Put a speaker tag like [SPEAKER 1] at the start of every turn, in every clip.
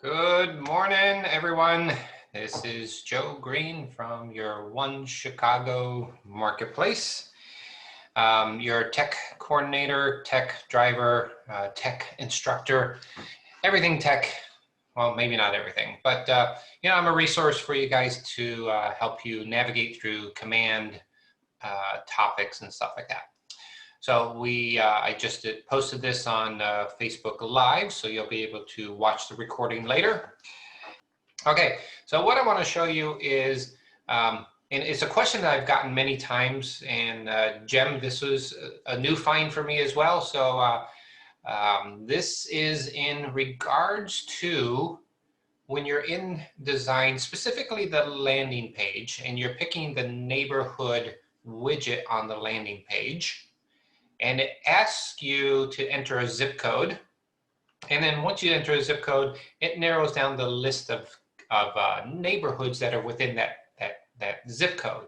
[SPEAKER 1] Good morning, everyone. This is Joe Green from your One Chicago Marketplace. Your tech coordinator, tech driver, tech instructor, everything tech. Well, maybe not everything, but I'm a resource for you guys to help you navigate through command topics and stuff like that. So I just posted this on Facebook Live, so you'll be able to watch the recording later. Okay, so what I want to show you is, and it's a question that I've gotten many times, and Jem, this was a new find for me as well. So this is in regards to when you're in design, specifically the landing page, and you're picking the neighborhood widget on the landing page. And it asks you to enter a zip code. And then once you enter a zip code, it narrows down the list of neighborhoods that are within that zip code.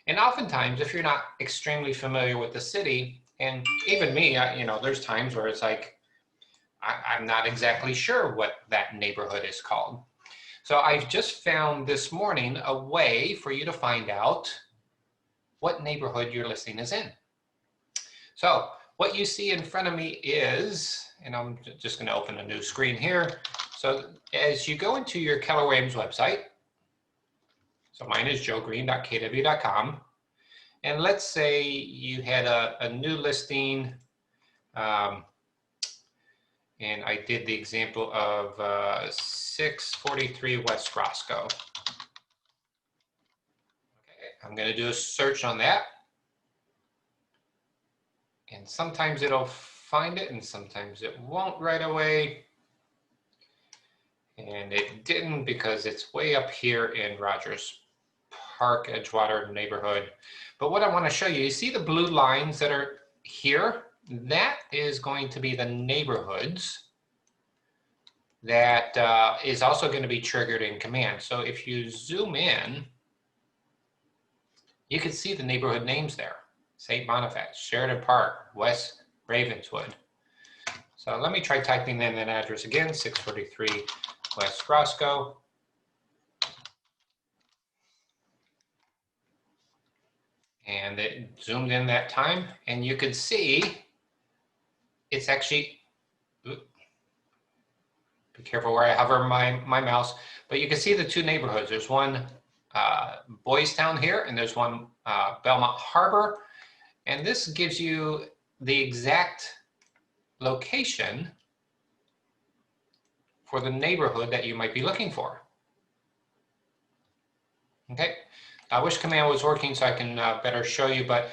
[SPEAKER 1] And oftentimes, if you're not extremely familiar with the city, and even me, there's times where it's like, I'm not exactly sure what that neighborhood is called. So I've just found this morning a way for you to find out what neighborhood your listing is in. So what you see in front of me is, and I'm just going to open a new screen here. So as you go into your Keller Williams website, so mine is joegreen.kw.com, and let's say you had a new listing, and I did the example of 643 West Roscoe. Okay, I'm going to do a search on that. And sometimes it'll find it and sometimes it won't right away. And it didn't because it's way up here in Rogers Park, Edgewater neighborhood. But what I want to show you, you see the blue lines that are here? That is going to be the neighborhoods that is also going to be triggered in command. So if you zoom in, you can see the neighborhood names there. St. Boniface, Sheridan Park, West Ravenswood. So let me try typing in that address again, 643 West Roscoe. And it zoomed in that time, and you could see it's actually, be careful where I hover my mouse, but you can see the two neighborhoods. There's one Boys Town here, and there's one Belmont Harbor. And this gives you the exact location for the neighborhood that you might be looking for. Okay, I wish command was working so I can better show you, but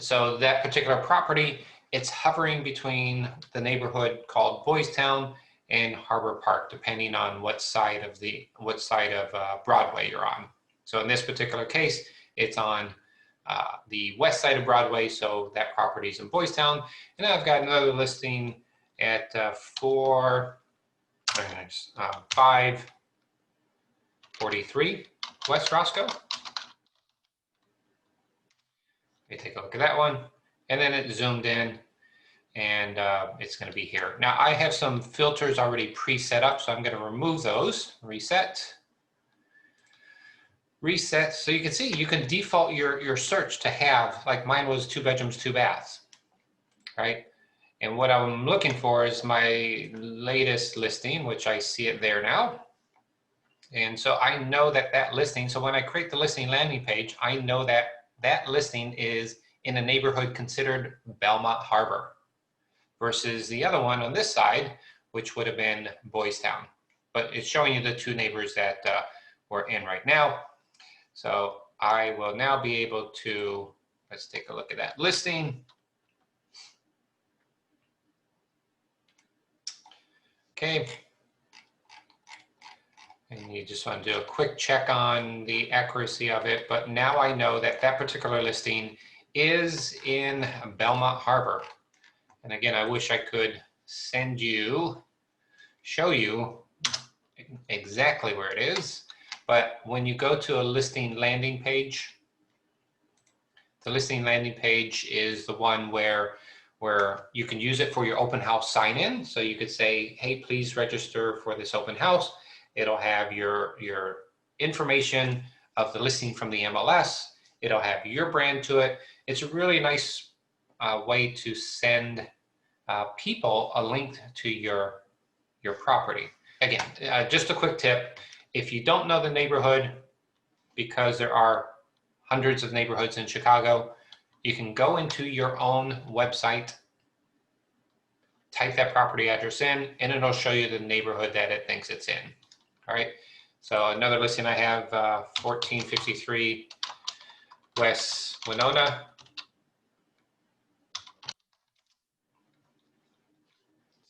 [SPEAKER 1] so that particular property, it's hovering between the neighborhood called Boys Town and Harbor Park, depending on what side of Broadway you're on. So in this particular case, it's on the west side of Broadway, so that property is in Boys Town. And I've got another listing at 543 West Roscoe. Let me take a look at that one. And then it zoomed in, and it's going to be here. Now I have some filters already pre-set up, so I'm going to remove those. Reset, so you can see you can default your search to have, like mine was 2 bedrooms, 2 baths, right? And what I'm looking for is my latest listing, which I see it there now. And so I know that listing, so when I create the listing landing page, I know that listing is in a neighborhood considered Belmont Harbor versus the other one on this side, which would have been Boys Town. But it's showing you the two neighbors that we're in right now. So I will now be able to, let's take a look at that listing. Okay. And you just want to do a quick check on the accuracy of it. But now I know that that particular listing is in Belmont Harbor. And again, I wish I could show you exactly where it is. But when you go to a listing landing page, the listing landing page is the one where where you can use it for your open house sign in. So you could say, hey, please register for this open house. It'll have your information of the listing from the MLS. It'll have your brand to it. It's a really nice way to send people a link to your property. Again, just a quick tip. If you don't know the neighborhood, because there are hundreds of neighborhoods in Chicago, you can go into your own website, type that property address in, and it'll show you the neighborhood that it thinks it's in. All right. So another listing I have, 1453 West Winona.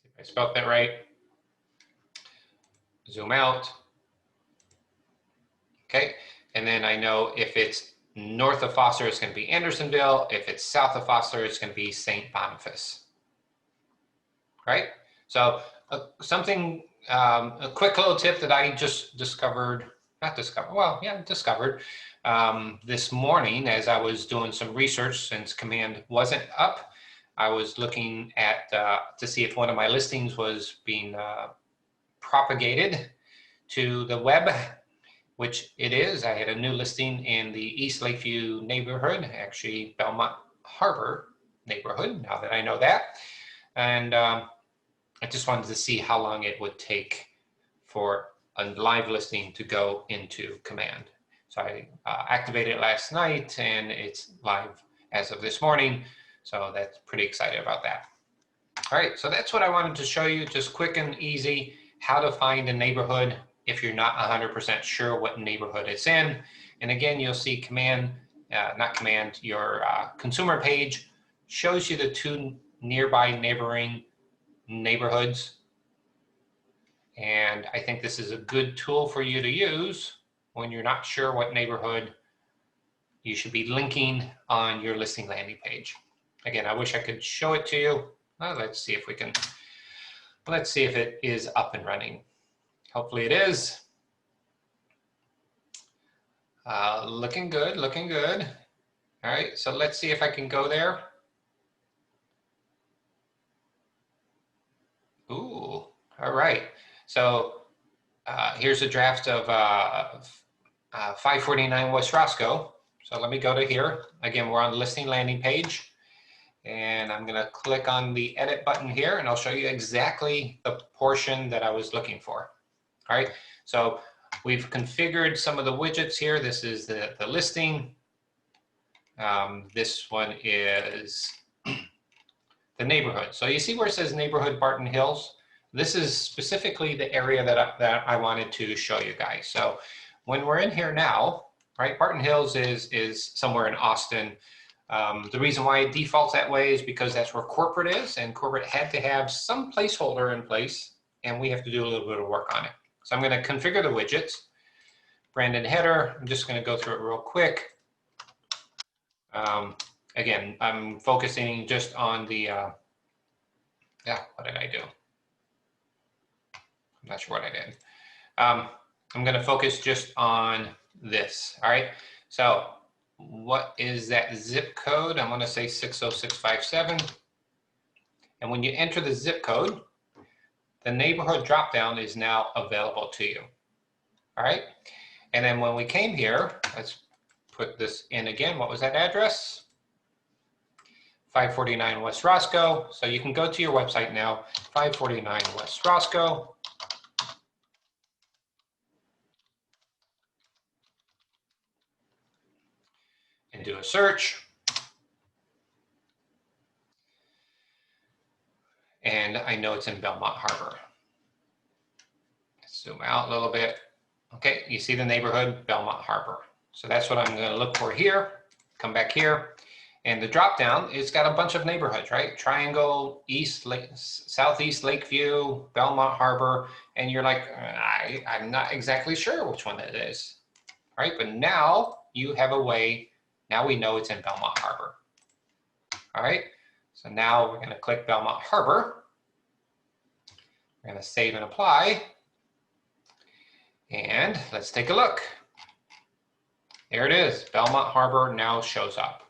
[SPEAKER 1] See if I spelled that right. Zoom out. Okay. And then I know if it's north of Foster, it's going to be Andersonville. If it's south of Foster, it's going to be St. Boniface. Right? So something, a quick little tip that I just discovered this morning as I was doing some research. Since Command wasn't up, I was looking at to see if one of my listings was being propagated to the web, which it is. I had a new listing in the East Lakeview neighborhood, actually Belmont Harbor neighborhood, now that I know that. And I just wanted to see how long it would take for a live listing to go into Command. So I activated it last night and it's live as of this morning. So that's pretty excited about that. All right, so that's what I wanted to show you, just quick and easy, how to find a neighborhood if you're not 100% sure what neighborhood it's in. And again, you'll see your consumer page shows you the two nearby neighboring neighborhoods. And I think this is a good tool for you to use when you're not sure what neighborhood you should be linking on your listing landing page. Again, I wish I could show it to you. Let's see if it is up and running. Hopefully it is. Looking good, looking good. All right, so let's see if I can go there. Ooh, all right. So here's a draft of 549 West Roscoe. So let me go to here. Again, we're on the listing landing page. And I'm going to click on the edit button here, and I'll show you exactly the portion that I was looking for. All right, so we've configured some of the widgets here. This is the listing. This one is the neighborhood. So you see where it says neighborhood Barton Hills? This is specifically the area that I wanted to show you guys. So when we're in here now, right, Barton Hills is somewhere in Austin. The reason why it defaults that way is because that's where corporate is, and corporate had to have some placeholder in place, and we have to do a little bit of work on it. So I'm going to configure the widgets. Branded header, I'm just going to go through it real quick. Again, I'm focusing just on the, what did I do? I'm not sure what I did. I'm going to focus just on this, all right? So what is that zip code? I'm going to say 60657. And when you enter the zip code, the neighborhood dropdown is now available to you. All right. And then when we came here, let's put this in again. What was that address? 549 West Roscoe. So you can go to your website now, 549 West Roscoe. And do a search. And I know it's in Belmont Harbor. Let's zoom out a little bit. Okay, you see the neighborhood, Belmont Harbor. So that's what I'm going to look for here. Come back here. And the drop down, it's got a bunch of neighborhoods, right? Triangle, Southeast Lakeview, Belmont Harbor. And you're like, I'm not exactly sure which one it is. All right, but now you have a way. Now we know it's in Belmont Harbor. All right, so now we're going to click Belmont Harbor. We're going to save and apply. And let's take a look. There it is. Belmont Harbor now shows up.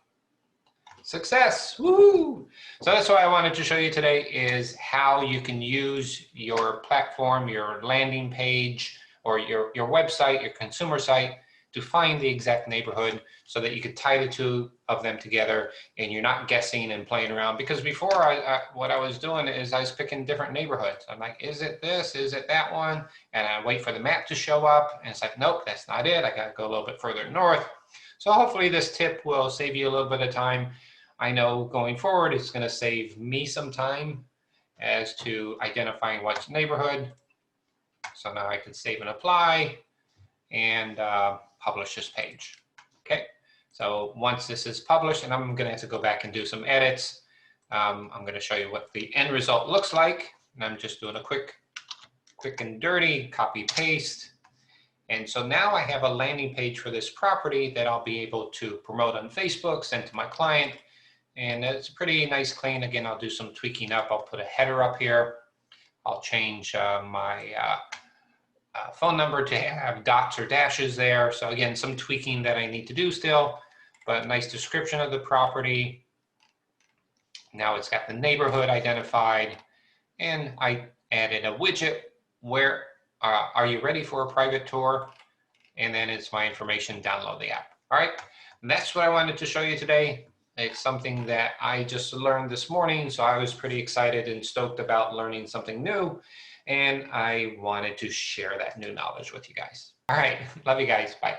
[SPEAKER 1] Success, woohoo! So that's what I wanted to show you today is how you can use your platform, your landing page, or your website, your consumer site to find the exact neighborhood so that you could tie the two of them together and you're not guessing and playing around. Because before, what I was doing is I was picking different neighborhoods. I'm like, is it this? Is it that one? And I wait for the map to show up and it's like, nope, that's not it. I got to go a little bit further north. So hopefully this tip will save you a little bit of time. I know going forward, it's going to save me some time as to identifying what's neighborhood. So now I can save and apply and publish this page. Okay, so once this is published, and I'm going to have to go back and do some edits, I'm going to show you what the end result looks like. And I'm just doing a quick and dirty copy paste. And so now I have a landing page for this property that I'll be able to promote on Facebook, send to my client. And it's a pretty nice clean. Again, I'll do some tweaking up. I'll put a header up here. I'll change my phone number to have dots or dashes there. So again, some tweaking that I need to do still, but nice description of the property. Now it's got the neighborhood identified, and I added a widget where are you ready for a private tour? And then it's my information, download the app. All right, and that's what I wanted to show you today. It's something that I just learned this morning, so I was pretty excited and stoked about learning something new, and I wanted to share that new knowledge with you guys. All right, love you guys, bye.